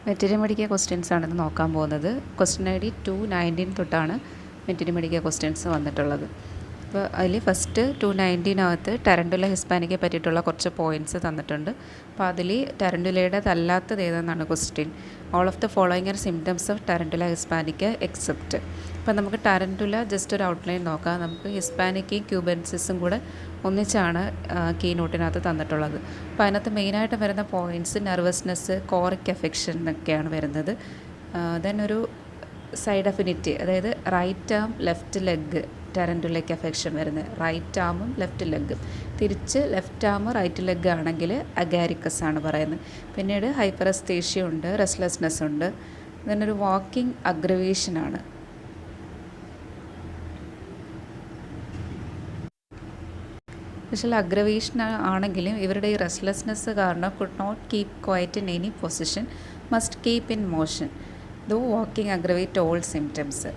materiamedica questions ആണെന്ന് നോക്കാൻ പോകുന്നത്. ക്വസ്റ്റ്യൻ ഐ ഡി 219 തൊട്ടാണ് materiamedica questions വന്നിട്ടുള്ളത്. അപ്പോൾ അതിൽ ഫസ്റ്റ് 219 ടാരൻറ്റുല ഹിസ്പാനിക്കയെ പറ്റിയിട്ടുള്ള കുറച്ച് പോയിൻറ്റ്സ് തന്നിട്ടുണ്ട്. അപ്പോൾ അതിൽ ടാരൻറ്റുലയുടേതല്ലാത്തത് ഏതെന്നാണ് question. All of the following are symptoms of tarantula hispanica except. അപ്പോൾ നമുക്ക് ടാരൻറ്റുല ജസ്റ്റ് ഒരു ഔട്ട്ലൈൻ നോക്കാം. നമുക്ക് ഹിസ്പാനിക്കയും ക്യൂബൻസിസും കൂടെ ഒന്നിച്ചാണ് കീ നോട്ടിനകത്ത് തന്നിട്ടുള്ളത്. അപ്പോൾ അതിനകത്ത് മെയിനായിട്ട് വരുന്ന പോയിൻറ്റ്സ് നെർവസ്നെസ്, കോറിക് എഫെക്ഷൻ എന്നൊക്കെയാണ് വരുന്നത്. ദെൻ ഒരു സൈഡ് അഫിനിറ്റി, അതായത് റൈറ്റ് ആം ലെഫ്റ്റ് ലെഗ് ടാരൻറ്റുലയ്ക്ക് എഫെക്ഷൻ വരുന്നത്. റൈറ്റ് ആമും ലെഫ്റ്റ് ലെഗും. തിരിച്ച് ലെഫ്റ്റ് ആം റൈറ്റ് ലെഗ് ആണെങ്കിൽ അഗാരിക്കസ് ആണ് പറയുന്നത്. പിന്നീട് ഹൈപ്പറസ്തേഷ്യ ഉണ്ട്, റെസ്റ്റ്ലെസ്നെസ് ഉണ്ട്. ഒരു വാക്കിംഗ് അഗ്രവേഷനാണ്. പക്ഷേ അഗ്രവേഷൻ ആണെങ്കിലും ഇവരുടെ ഈ റെസ്റ്റ്ലെസ്നെസ് കാരണം could not keep quiet in any position, must keep in motion. Though walking aggravate all symptoms.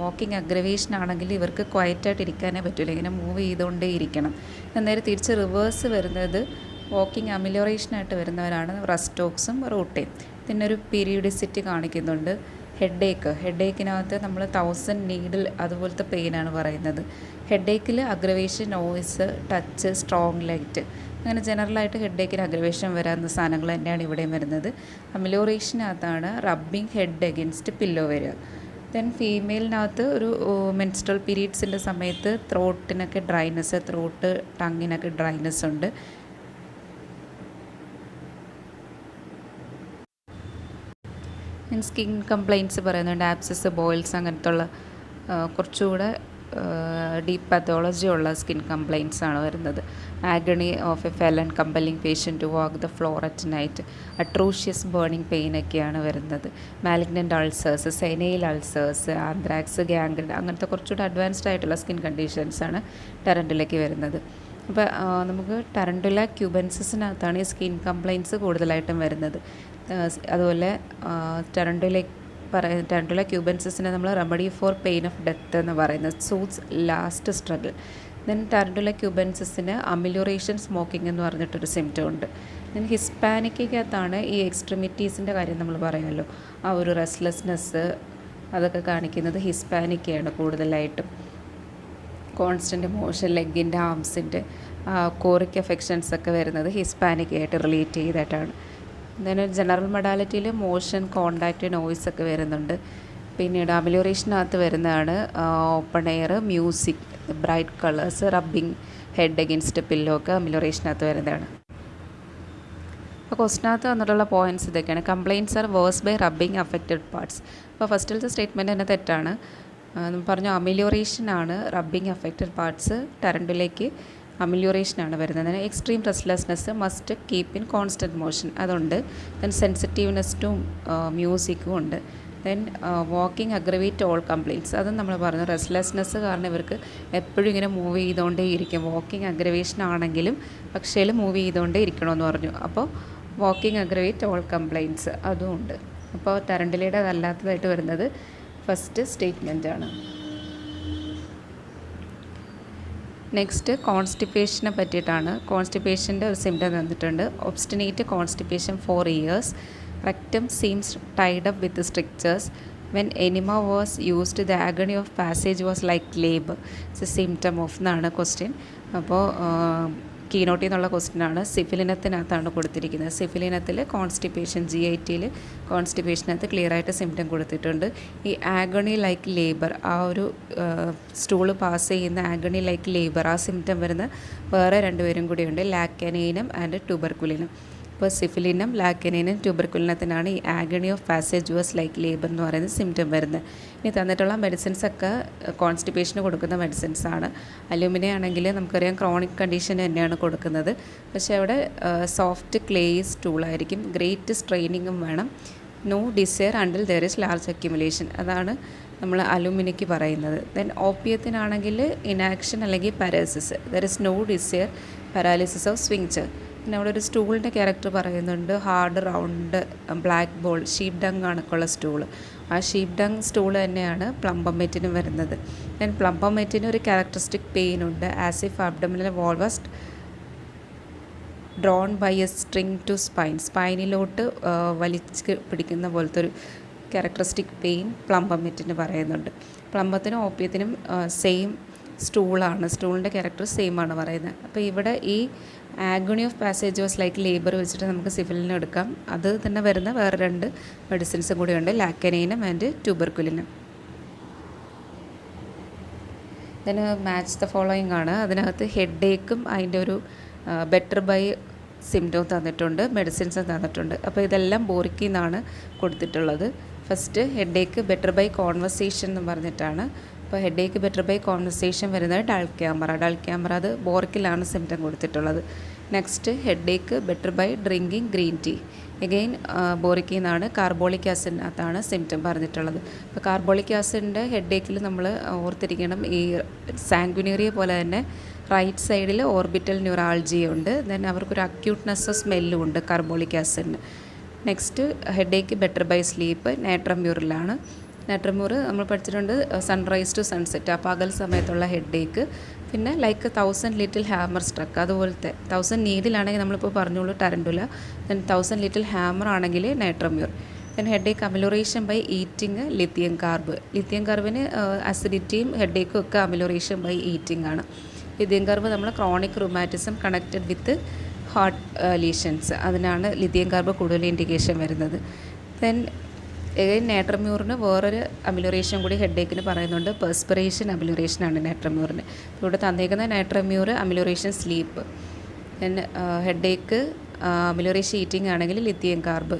Walking aggravation ആണെങ്കിൽ ഇവർക്ക് ക്വയറ്റായിട്ട് ഇരിക്കാനേ പറ്റില്ല, ഇങ്ങനെ മൂവ് ചെയ്തുകൊണ്ടേ ഇരിക്കണം. അന്നേരം തിരിച്ച് റിവേഴ്സ് വരുന്നത് വാക്കിംഗ് അമിലോറേഷനായിട്ട് വരുന്നവരാണ് റെസ്റ്റോക്സും റൂട്ടയും. പിന്നെ ഒരു പീരിയഡിസിറ്റി കാണിക്കുന്നുണ്ട്. ഹെഡേക്കിനകത്ത് നമ്മൾ 1000 നീഡിൽ അതുപോലത്തെ പെയിനാണ് പറയുന്നത്. ഹെഡേക്കിൽ aggravation, noise, touch, strong light, അങ്ങനെ ജനറലായിട്ട് ഹെഡേക്കിന് അഗ്രവേഷൻ വരാവുന്ന സാധനങ്ങൾ തന്നെയാണ് ഇവിടെയും വരുന്നത്. അമിലോറേഷനകത്താണ് റബ്ബിങ് ഹെഡ് എഗൻസ്റ്റ് പില്ലോ വരിക. ദെൻ ഫീമെയിലിനകത്ത് ഒരു മെൻസ്ട്രൽ പീരീഡ്സിൻ്റെ സമയത്ത് ത്രോട്ടിനൊക്കെ ഡ്രൈനെസ്, ത്രോട്ട് ടങ്ങിനൊക്കെ ഡ്രൈനെസ് ഉണ്ട്. സ്കിൻ കംപ്ലയിൻറ്റ്സ് പറയുന്നുണ്ട്. ആപ്സസ്, ബോയിൽസ്, അങ്ങനത്തെ ഉള്ള കുറച്ചുകൂടെ ഡീപ്പ് പാത്തോളജി ഉള്ള സ്കിൻ കംപ്ലയിൻറ്റ്സ് ആണ് വരുന്നത്. Agony of a felon compelling patient to walk the floor at night, atrocious burning pain ഒക്കെയാണ് വരുന്നത്. Malignant ulcers, senile ulcers, anthrax, ഗാംഗ്രൻ, അങ്ങനത്തെ കുറച്ചുകൂടെ അഡ്വാൻസ്ഡ് ആയിട്ടുള്ള സ്കിൻ കണ്ടീഷൻസാണ് ടാരൻറ്റുലയ്ക്ക് വരുന്നത്. അപ്പോൾ നമുക്ക് ടാരൻറ്റുല ക്യൂബൻസിസിനകത്താണ് ഈ സ്കിൻ കംപ്ലയിൻറ്റ്സ് കൂടുതലായിട്ടും വരുന്നത്. അതുപോലെ ടാരൻറ്റുല ക്യൂബൻസിസിനെ നമ്മൾ remedy for pain of death എന്ന് പറയുന്നത്. Suits last struggle. Then tarantula ക്യൂബൻസിസിന് അമിലോറേഷൻ, സ്മോക്കിംഗ് എന്ന് പറഞ്ഞിട്ടൊരു സിംറ്റം ഉണ്ട്. ദെൻ ഹിസ്പാനിക്കകത്താണ് ഈ എക്സ്ട്രിമിറ്റീസിൻ്റെ കാര്യം നമ്മൾ പറയുമല്ലോ, ആ ഒരു റെസ്റ്റ്ലെസ്നെസ് അതൊക്കെ കാണിക്കുന്നത് ഹിസ്പാനിക്കയാണ് കൂടുതലായിട്ടും. കോൺസ്റ്റൻറ്റ് മോഷൻ, ലെഗിൻ്റെ, ആംസിൻ്റെ, കോറിക് എഫെക്ഷൻസ് ഒക്കെ വരുന്നത് ഹിസ്പാനിക്കയായിട്ട് റിലേറ്റ് ചെയ്തിട്ടാണ്. ദെൻ ജനറൽ മൊഡാലിറ്റിയിൽ മോഷൻ, കോണ്ടാക്റ്റ്, നോയ്സ് ഒക്കെ വരുന്നുണ്ട്. പിന്നീട് അമിലോറേഷനകത്ത് വരുന്നതാണ് open air, music, bright colours, rubbing head against pillow ഒക്കെ അമിലോറേഷനകത്ത് വരുന്നതാണ്. അപ്പോൾ ക്വസ്റ്റിനകത്ത് വന്നിട്ടുള്ള പോയിൻറ്റ്സ് ഇതൊക്കെയാണ്. Complaints are worse by rubbing affected parts. അപ്പോൾ ഫസ്റ്റിലത്തെ സ്റ്റേറ്റ്മെൻറ്റ് തന്നെ തെറ്റാണ്. പറഞ്ഞു അമിലോറേഷനാണ് റബ്ബിങ് അഫക്റ്റഡ് പാർട്സ്. ടാരൻറ്റുലയ്ക്ക് അമിലോറേഷനാണ് വരുന്നത്. Extreme restlessness, must keep in constant motion, അതുണ്ട്. ദെൻ സെൻസിറ്റീവ്നെസ് ടു മ്യൂസിക്കും ഉണ്ട്. Then walking aggravate all complaints, അതും നമ്മൾ പറഞ്ഞു. റെസ്റ്റ്ലെസ്നെസ് കാരണം ഇവർക്ക് എപ്പോഴും ഇങ്ങനെ മൂവ് ചെയ്തുകൊണ്ടേ ഇരിക്കും. വാക്കിംഗ് അഗ്രവേഷൻ ആണെങ്കിലും പക്ഷേ മൂവ് ചെയ്തുകൊണ്ടേ ഇരിക്കണമെന്ന് പറഞ്ഞു. അപ്പോൾ വാക്കിംഗ് അഗ്രവേറ്റ് ഓൾ കംപ്ലയിൻറ്റ്സ് അതും ഉണ്ട്. അപ്പോൾ ടാരൻറ്റുലയുടെ അതല്ലാത്തതായിട്ട് വരുന്നത് ഫസ്റ്റ് സ്റ്റേറ്റ്മെൻറ്റാണ്. നെക്സ്റ്റ് കോൺസ്റ്റിപ്പേഷനെ പറ്റിയിട്ടാണ്. കോൺസ്റ്റിപ്പേഷൻ്റെ ഒരു സിംറ്റം തന്നിട്ടുണ്ട്. Obstinate constipation 4 years. Rectum seems tied up with strictures. When enema was used the agony of passage was like labour. It's a symptom of എന്നാണ് question. അപ്പോൾ കീനോട്ടിൽ നിന്നുള്ള ക്വസ്റ്റ്യനാണ്. സിഫിലിനത്തിനകത്താണ് കൊടുത്തിരിക്കുന്നത്. സിഫിലിനത്തിൽ കോൺസ്റ്റിപ്പേഷൻ, GITയിൽ കോൺസ്റ്റിപ്പേഷനകത്ത് ക്ലിയറായിട്ട് സിംറ്റം കൊടുത്തിട്ടുണ്ട്. ഈ ആഗണി ലൈക്ക് ലേബർ, ആ ഒരു സ്റ്റൂള് പാസ് ചെയ്യുന്ന ആഗണി ലൈക്ക് ലേബർ, ആ സിംറ്റം വരുന്ന വേറെ 2 പേരും കൂടിയുണ്ട്, ലാക്കനൈനം ആൻഡ് ട്യൂബർക്കുലിനം. ഇപ്പോൾ സിഫിലിനം, ലാക്കനൈനം, ട്യൂബർക്കുലിനത്തിനാണ് ഈ agony of passage was like labour എന്ന് പറയുന്ന സിംറ്റം വരുന്നത്. ഇനി തന്നിട്ടുള്ള മെഡിസിൻസൊക്കെ കോൺസ്റ്റിപ്പേഷന് കൊടുക്കുന്ന മെഡിസിൻസാണ്. അലൂമിനിയം ആണെങ്കിൽ നമുക്കറിയാം ക്രോണിക് കണ്ടീഷൻ തന്നെയാണ് കൊടുക്കുന്നത്. പക്ഷേ അവിടെ സോഫ്റ്റ് ക്ലേയ് സ്റ്റൂളായിരിക്കും. ഗ്രേറ്റ് സ്ട്രെയിനിങ്ങും വേണം. No desire until there is large accumulation, അതാണ് നമ്മൾ അലൂമിനിയക്ക് പറയുന്നത്. ദെൻ ഓപ്പിയത്തിനാണെങ്കിൽ ഇനാക്ഷൻ അല്ലെങ്കിൽ paralysis. There is no desire, paralysis of sphincter. പിന്നെ അവിടെ ഒരു സ്റ്റൂളിൻ്റെ ക്യാരക്ടർ പറയുന്നുണ്ട്. Hard, round, black ball, sheep dung കണക്കുള്ള സ്റ്റൂള്. ആ ഷീപ്പ് ഡങ് സ്റ്റൂൾ തന്നെയാണ് പ്ലംബമെറ്റിനും വരുന്നത്. ദെൻ പ്ലംബമെറ്റിന് ഒരു ക്യാരക്ടറിസ്റ്റിക് പെയിൻ ഉണ്ട്. As if abdominal wall was drawn by a string to സ്പൈനിലോട്ട് വലിച്ച് പിടിക്കുന്ന പോലത്തെ ഒരു ക്യാരക്ടറിസ്റ്റിക് പെയിൻ പ്ലംബമെറ്റിന് പറയുന്നുണ്ട്. പ്ലംബത്തിനും ഓപ്പിയത്തിനും സെയിം സ്റ്റൂളിൻ്റെ ക്യാരക്ടർ സെയിം ആണ് പറയുന്നത്. അപ്പോൾ ഇവിടെ ഈ agony of passage was like labour വെച്ചിട്ട് നമുക്ക് സിഫിലിനും എടുക്കാം. അത് തന്നെ വരുന്ന വേറെ 2 മെഡിസിൻസും കൂടിയുണ്ട്, ലാക്കനൈനും ആൻഡ് ട്യൂബർക്കുലിനും. ഇതിന് മാച്ച് ദ ഫോളോയിങ് ആണ്. അതിനകത്ത് ഹെഡ് ഏക്കും അതിൻ്റെ ഒരു ബെറ്റർ ബൈ സിംറ്റം തന്നിട്ടുണ്ട്, മെഡിസിൻസും തന്നിട്ടുണ്ട്. അപ്പോൾ ഇതെല്ലാം ബോറിക്കിൽ നിന്നാണ് കൊടുത്തിട്ടുള്ളത്. First head ache better by conversation എന്ന് പറഞ്ഞിട്ടാണ്. അപ്പോൾ head ache better by conversation വരുന്നത് ഡൾ ക്യാമറ അത് ബോറിക്കിലാണ് സിംറ്റം കൊടുത്തിട്ടുള്ളത്. Next head ache better by drinking green tea, again ബോറിക്കിൽ നിന്നാണ്. കാർബോളിക് ആസിഡിനകത്താണ് സിംറ്റം പറഞ്ഞിട്ടുള്ളത്. അപ്പോൾ കാർബോളിക് ആസിഡിൻ്റെ ഹെഡ് ഏക്കിൽ നമ്മൾ ഓർത്തിരിക്കണം, ഈ സാങ്ക്വിനേറിയ പോലെ തന്നെ റൈറ്റ് സൈഡിൽ ഓർബിറ്റൽ ന്യൂറാൾജിയ ഉണ്ട്. ദെൻ അവർക്കൊരു അക്യൂട്ട്നെസ് സ്മെല്ലും ഉണ്ട് കാർബോളിക് ആസിഡിന്. Next head ache better by sleep നാട്രമ്യൂറിലാണ്. നാട്രമ്യൂർ നമ്മൾ പഠിച്ചിട്ടുണ്ട് സൺറൈസ് ടു സൺസെറ്റ്, ആ പകൽ സമയത്തുള്ള ഹെഡ് ഏക്ക്. പിന്നെ ലൈക്ക് 1000 ലിറ്റിൽ ഹാമർ സ്ട്രക്ക്, അതുപോലത്തെ 1000 നീഡിലാണെങ്കിൽ നമ്മളിപ്പോൾ പറഞ്ഞോളൂ ടാരൻറ്റുല. ദെൻ 1000 ലിറ്റിൽ ഹാമർ ആണെങ്കിൽ natrum mur. Then head ache amelioration by eating lithium കാർബിന് അസിഡിറ്റിയും ഹെഡ് ഏക്കും ഒക്കെ അമിലോറേഷൻ ബൈ ഈറ്റിംഗ് ആണ്. ലിത്തിയം കാർബ് നമ്മൾ chronic rheumatism connected with heart lesions, അതിനാണ് ലിത്തിയം കാർബ് കൂടുതൽ ഇൻഡിക്കേഷൻ വരുന്നത്. ദെൻ എഗൈൻ നാട്രമ്യൂറിന് വേറൊരു അമിലോറേഷൻ കൂടി ഹെഡ് ഏക്കിന് പറയുന്നുണ്ട്, പെർസ്പിറേഷൻ അമിലോറേഷനാണ് നാട്രമ്യൂറിന്. ഇവിടെ തന്നേക്കുന്ന natrum mur amelioration sleep. Then head ache amelioration eating ആണെങ്കിൽ ലിത്തിയം കാർബ്.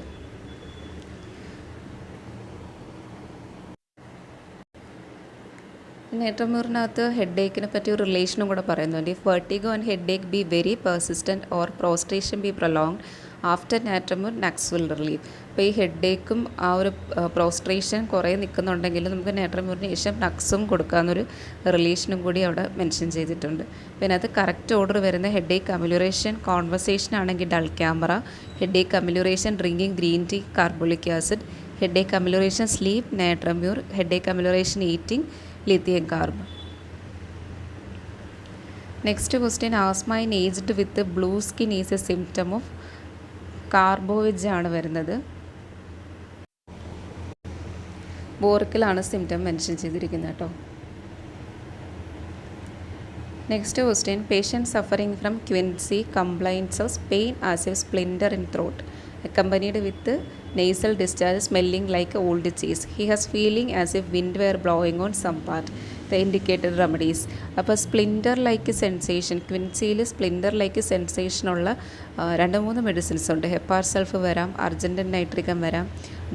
നാട്രമ്യൂറിനകത്ത് ഹെഡ് ഏക്കിനെ പറ്റി ഒരു റിലേഷനും കൂടെ പറയുന്നുണ്ട്. If vertigo and head ache be very persistent or prostration be prolonged after natrum mur nux will relieve. അപ്പോൾ ഈ ഹെഡ് ഏക്കും ആ ഒരു പ്രോസ്ട്രേഷൻ കുറേ നിൽക്കുന്നുണ്ടെങ്കിൽ നമുക്ക് നാട്രമ്യൂറിന് ശേഷം നക്സും കൊടുക്കാമെന്നൊരു റിലേഷനും കൂടി അവിടെ മെൻഷൻ ചെയ്തിട്ടുണ്ട്. പിന്നെ അത് കറക്റ്റ് ഓർഡർ വരുന്ന ഹെഡ് ഏക്ക് അമിലോറേഷൻ കോൺവെർസേഷൻ ആണെങ്കിൽ dulcamara, head ache amelioration drinking green tea carbolic acid, head ache amelioration sleep natrum mur, head ache amelioration eating lithium carb. Next question, asthma in aged with blue skin is a symptom of carbo veg ആണ് വരുന്നത്. ബോറിക്കിലാണ് symptom mention ചെയ്തിരിക്കുന്നത് കേട്ടോ. Next question, patient suffering from quinsy complains of pain as a splinter in throat accompanied with nasal discharge smelling like old cheese. He has feeling as if wind were blowing on some part. The indicated remedies. അപ്പോൾ splinter like sensation, ക്വിൻസിയിൽ splinter like sensation ഉള്ള 2-3 medicines ഉണ്ട്. Hepar സൾഫ് വരാം, അർജൻറ്റൻ നൈട്രിക്കം വരാം,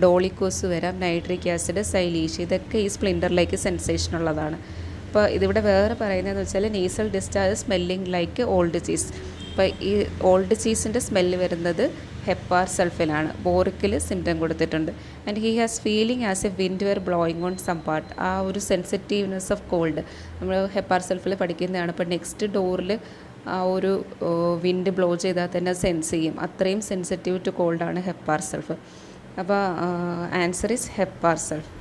ഡോളിക്കോസ് വരാം, nitric acid, സൈലീഷ്, ഇതൊക്കെ ഈ splinter like sensation ഉള്ളതാണ്. അപ്പോൾ ഇതിവിടെ വേറെ പറയുന്നതെന്ന് വെച്ചാൽ nasal discharge smelling like old cheese. അപ്പോൾ ഈ ഓൾഡ് ചീസിൻ്റെ സ്മെല്ല് വരുന്നത് ഹെപ്പാർ സൾഫിലാണ്. ബോറിക്കിൽ സിംറ്റം കൊടുത്തിട്ടുണ്ട്. And he has feeling as a wind were blowing on some part. ആ ഒരു സെൻസിറ്റീവ്നെസ് ഓഫ് കോൾഡ് നമ്മൾ ഹെപ്പാർ സൾഫിൽ പഠിക്കുന്നതാണ്. അപ്പോൾ നെക്സ്റ്റ് ഡോറിൽ ആ ഒരു വിൻഡ് ബ്ലോ ചെയ്താൽ തന്നെ സെൻസ് ചെയ്യും. അത്രയും സെൻസിറ്റീവ് ടു കോൾഡാണ് ഹെപ്പാർ സൾഫ്. അപ്പോൾ answer is hepar sulph.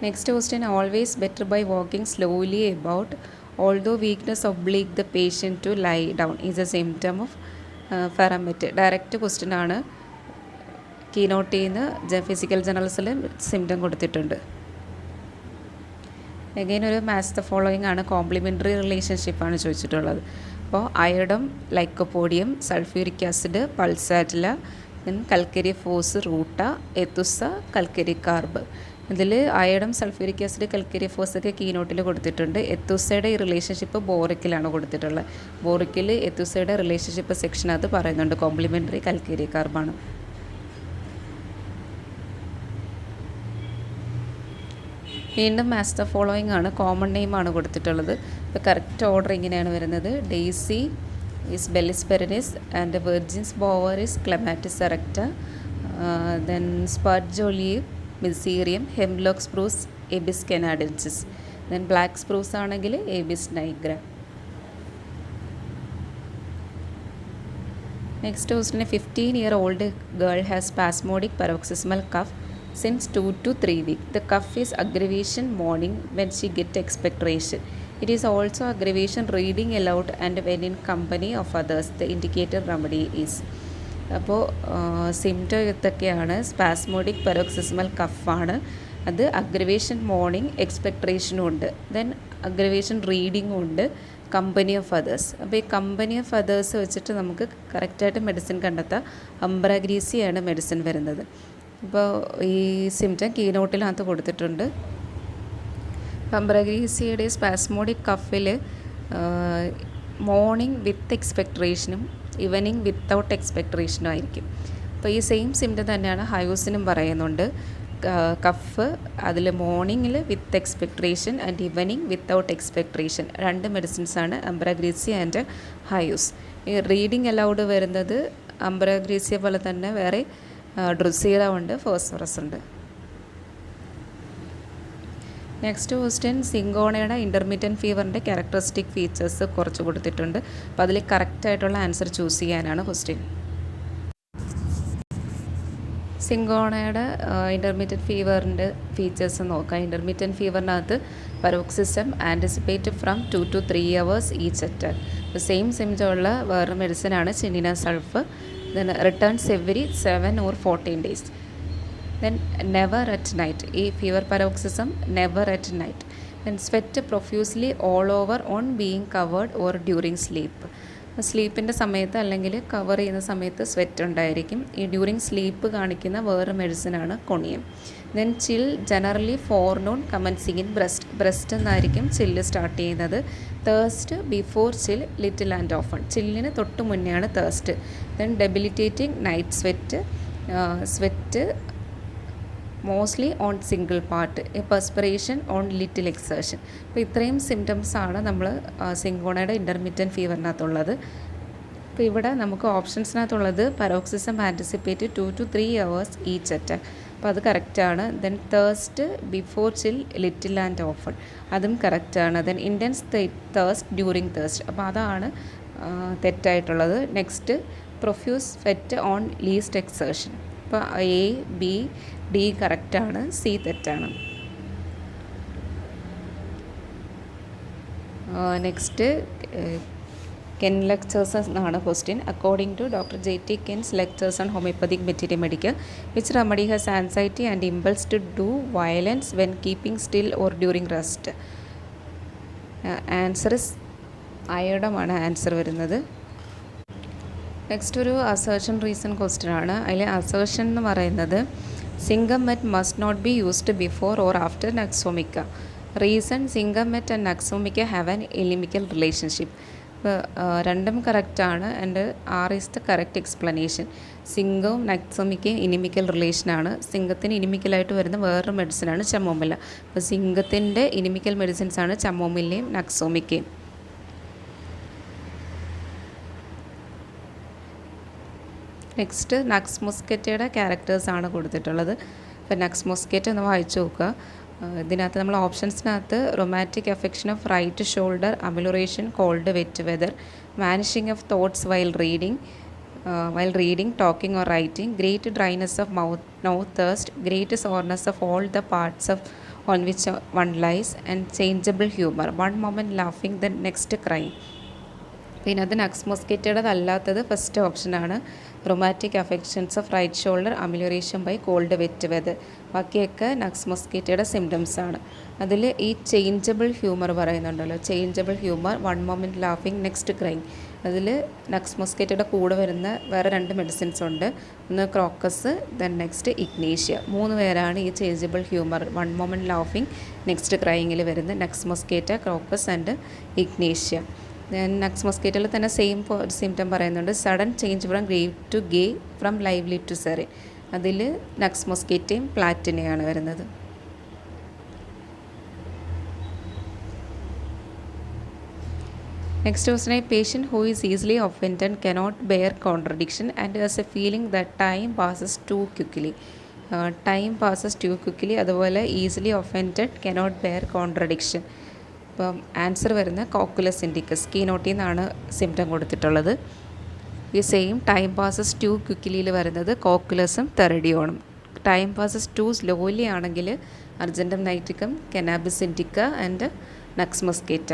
Next question, always better by walking slowly about although weakness oblique the patient to lie down is a symptom of Faramet. Direct question ആണ്. കീനോട്ടിൽ നിന്ന് physical ജേർണൽസിൽ symptom കൊടുത്തിട്ടുണ്ട്. Again ഒരു match the following ആണ്, complimentary റിലേഷൻഷിപ്പാണ് ചോദിച്ചിട്ടുള്ളത്. അപ്പോൾ അയഡം lycopodium, sulphuric acid പൾസാറ്റില, then കൽക്കരി ഫോസ് റൂട്ട, എത്തുസ കൽക്കരി carb. ഇതിൽ അയഡം സൾഫ്യൂരിക് ആസിഡ് കൽക്കരി ഫോസൊക്കെ കീനോട്ടിൽ കൊടുത്തിട്ടുണ്ട്. എത്തുസയുടെ ഈ റിലേഷൻഷിപ്പ് ബോറിക്കിലാണ് കൊടുത്തിട്ടുള്ളത്. ബോറിക്കിൽ എത്തുസയുടെ റിലേഷൻഷിപ്പ് സെക്ഷനകത്ത് പറയുന്നുണ്ട് കോംപ്ലിമെൻ്ററി കൽക്കരി കാർബാണ്. വീണ്ടും മാച്ച് ദ ഫോളോയിങ് ആണ്, കോമൺ നെയിമാണ് കൊടുത്തിട്ടുള്ളത്. ഇപ്പോൾ കറക്റ്റ് ഓർഡർ ഇങ്ങനെയാണ് വരുന്നത്. Daisy is bellis perennis and virgin's bower is clematis erecta, then spurge olive mezereum, hemlock spruce abies canadensis, then black spruce ആണെങ്കിൽ abies nigra. Next question, 15-year-old girl has spasmodic paroxysmal cough since 2 to 3 weeks. The cough is aggravation morning when she get expectoration. It is also aggravation reading aloud and when in company of others. The indicated remedy is. അപ്പോൾ symptom ഇതൊക്കെയാണ്. Spasmodic paroxysmal കഫാണ്. അത് aggravation morning എക്സ്പെക്ട്രേഷനും ഉണ്ട്. Then aggravation റീഡിങ്ങും ഉണ്ട്. Company of others. അപ്പോൾ ഈ company of others വെച്ചിട്ട് നമുക്ക് കറക്റ്റായിട്ട് മെഡിസിൻ കണ്ടെത്താം. അംബ്രാഗ്രീസിയാണ് മെഡിസിൻ വരുന്നത്. അപ്പോൾ ഈ സിംറ്റം കീനോട്ടിനകത്ത് കൊടുത്തിട്ടുണ്ട്. അംബ്രാഗ്രീസിയുടെ സ്പാസ്മോഡിക് കഫിൽ മോർണിംഗ് വിത്ത് എക്സ്പെക്ട്രേഷനും ഈവനിങ് വിത്തൗട്ട് എക്സ്പെക്ട്രേഷനും ആയിരിക്കും. അപ്പോൾ ഈ സെയിം സിംറ്റം തന്നെയാണ് ഹയോസിനും പറയുന്നുണ്ട്. കഫ് അതിൽ മോർണിംഗിൽ വിത്ത് എക്സ്പെക്ട്രേഷൻ ആൻഡ് ഈവനിങ് വിത്തൗട്ട് എക്സ്പെക്ട്രേഷൻ, രണ്ട് മെഡിസിൻസാണ് അംബ്രാഗ്രീസിയ ആൻഡ് ഹയോസ്. ഈ റീഡിങ് അലൗഡ് വരുന്നത് അംബ്രാഗ്രീസിയ പോലെ തന്നെ വേറെ ഡ്രുസീറ ഉണ്ട്, ഫോസ്ഫറസ് ഉണ്ട്. നെക്സ്റ്റ് ക്വസ്റ്റ്യൻ, സിങ്കോണയുടെ ഇൻ്റർമീഡിയൻറ്റ് ഫീവറിൻ്റെ ക്യാരക്ടറിസ്റ്റിക് ഫീച്ചേഴ്സ് കുറച്ച് കൊടുത്തിട്ടുണ്ട്. അപ്പോൾ അതിൽ കറക്റ്റായിട്ടുള്ള ആൻസർ ചൂസ് ചെയ്യാനാണ് ക്വസ്റ്റ്യൻ. സിങ്കോണയുടെ ഇൻ്റർമീഡിയറ്റ് ഫീവറിൻ്റെ ഫീച്ചേഴ്സ് നോക്കാം. ഇൻ്റർമീഡിയൻറ്റ് ഫീവറിനകത്ത് paroxysm anticipate from 2 to 3 hours each attack. ഇപ്പോൾ സെയിം സിംറ്റം ഉള്ള വേറെ മെഡിസിനാണ് chinina sulph. Then returns every 7 or 14 days. Then never at night. ഈ fever paroxysm never at night. Then sweat profusely all over on being covered or during sleep. സ്ലീപ്പിൻ്റെ സമയത്ത് അല്ലെങ്കിൽ cover ചെയ്യുന്ന സമയത്ത് sweat ഉണ്ടായിരിക്കും. ഈ ഡ്യൂറിങ് സ്ലീപ്പ് കാണിക്കുന്ന വേറെ മെഡിസിനാണ് conium. Then chill generally forenoon commencing in breast എന്നായിരിക്കും ചില്ല് സ്റ്റാർട്ട് ചെയ്യുന്നത്. Thirst before chill little and often. ചില്ലിന് തൊട്ട് മുന്നെയാണ് thirst. Then debilitating night sweat mostly on single part, perspiration on little exertion. അപ്പോൾ ഇത്രയും സിംറ്റംസാണ് നമ്മൾ സിങ്കോണയുടെ ഇൻ്റർമീഡിയൻറ്റ് ഫീവറിനകത്തുള്ളത്. അപ്പോൾ ഇവിടെ നമുക്ക് ഓപ്ഷൻസിനകത്തുള്ളത് paroxysm anticipate 2 to 3 hours each attack. അപ്പോൾ അത് കറക്റ്റാണ്. Then thirst before chill little and often, അതും കറക്റ്റാണ്. Then intense thirst during thirst, അപ്പോൾ അതാണ് തെറ്റായിട്ടുള്ളത്. Next profuse sweat on least exertion. അപ്പോൾ എ, ബി, ഡി കറക്റ്റാണ്, സി തെറ്റാണ്. നെക്സ്റ്റ് കെൻ ലെക്ചേഴ്സ് എന്നാണ് question. According to doctor J.T. Ken's lectures on homeopathic materiamedica, which remedy has anxiety and impulse to do violence when keeping still or during rest? Answer is അയഡമാണ് answer വരുന്നത്. Next ഒരു assertion reason question ആണ്. അതിൽ assertion എന്ന് പറയുന്നത് zincum met must not be used before or after nux vomica. Reason zincum met and nux vomica have an inimical relationship. ഇപ്പോൾ രണ്ടും കറക്റ്റാണ്. And R is the correct explanation. സിംഗവും നക്സോമിക്കയും ഇനിമിക്കൽ റിലേഷനാണ്. സിംഗത്തിന് ഇനിമിക്കലായിട്ട് വരുന്ന വേറൊരു മെഡിസിനാണ് ചമോമില്ല. അപ്പോൾ സിംഗത്തിൻ്റെ ഇനിമിക്കൽ മെഡിസിൻസാണ് ചമോമില്ലയും നക്സോമിക്കയും. നെക്സ്റ്റ് നക്സ് മൊസ്കെറ്റയുടെ ക്യാരക്ടേഴ്സാണ് കൊടുത്തിട്ടുള്ളത്. അപ്പോൾ നക്സ് മൊസ്കെറ്റ് ഒന്ന് വായിച്ചു നോക്കുക. ഇതിനകത്ത് നമ്മൾ ഓപ്ഷൻസിനകത്ത് rheumatic affection of right shoulder, amelioration, cold, wet weather, vanishing of thoughts while reading, talking or writing, great dryness of mouth thirst, great soreness of all the parts of on which one lies, and changeable humour, one moment laughing then next crying. പിന്നെ അത് nux മൊസ്കെറ്റയുടേതല്ലാത്തത് first ഓപ്ഷനാണ്. Rheumatic affections of right shoulder, amelioration by cold, wet weather. ബാക്കിയൊക്കെ nux മൊസ്കെറ്റയുടെ symptoms ആണ്. അതിൽ ഈ changeable humour പറയുന്നുണ്ടല്ലോ, changeable humour, one moment laughing, next crime. അതിൽ നക്സ് മൊസ്കെറ്റയുടെ കൂടെ വരുന്ന വേറെ 2 മെഡിസിൻസ് ഉണ്ട്. ഒന്ന് ക്രോക്കസ്, ദെൻ നെക്സ്റ്റ് ഇഗ്നേഷ്യ. 3 പേരാണ് ഈ changeable humour, one moment laughing, next ക്രൈങ്ങിൽ വരുന്ന nux moschata, crocus and ignatia. Then nux മൊസ്കെറ്റയിൽ തന്നെ സെയിം സിംറ്റം പറയുന്നുണ്ട്. Sudden change from grave to gay, from lively to serene. അതിൽ നക്സ് മൊസ്കെറ്റയും പ്ലാറ്റിനയാണ് വരുന്നത്. Next question, a patient who is easily offended cannot bear contradiction and has a feeling that time passes too quickly. Time passes too quickly, അതുപോലെ easily offended cannot bear contradiction. അപ്പം answer വരുന്ന cocculus indicus. കീനോട്ടിൽ നിന്നാണ് symptom കൊടുത്തിട്ടുള്ളത്. ഈ same time passes too ക്വിക്ക്ലിയിൽ വരുന്നത് കോക്കുലസും തെറഡിയോണും. ടൈം പാസസ് ടു സ്ലോലി ആണെങ്കിൽ argentum nitricum, cannabis indica and nux moschata.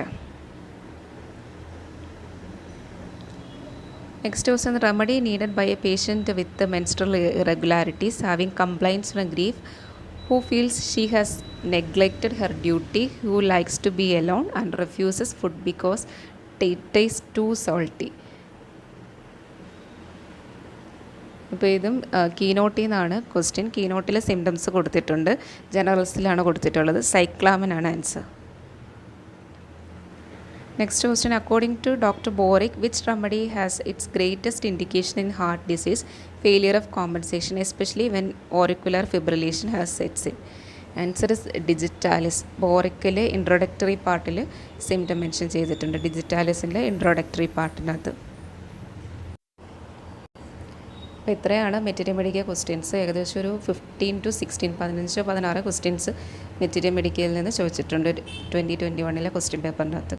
Next question, remedy needed by a patient with menstrual irregularities having complaints from grief, who feels she has neglected her duty, who likes to be alone and refuses food because it tastes too salty. ഇപ്പോൾ ഇതും കീനോട്ടിൽ നിന്നാണ് question. കീനോട്ടിലെ symptoms കൊടുത്തിട്ടുണ്ട്, ജനറൽസിലാണ് കൊടുത്തിട്ടുള്ളത്. സൈക്ലാമിനാണ് answer. Next question, according to Dr. Boric, which remedy has its greatest indication in heart disease failure of compensation, especially when auricular fibrillation has sets in? Answer is digitalis. ബോറിക്കിലെ introductory പാർട്ടിൽ symptom mention ചെയ്തിട്ടുണ്ട്, ഡിജിറ്റാലിസിൻ്റെ introductory പാർട്ടിനകത്ത്. അപ്പോൾ ഇത്രയാണ് material questions. ഏകദേശം ഒരു 15 to 16 15-16 questions material മെഡിക്കലിൽ നിന്ന് ചോദിച്ചിട്ടുണ്ട് 2021 ക്വസ്റ്റ്യൻ പേപ്പറിനകത്ത്.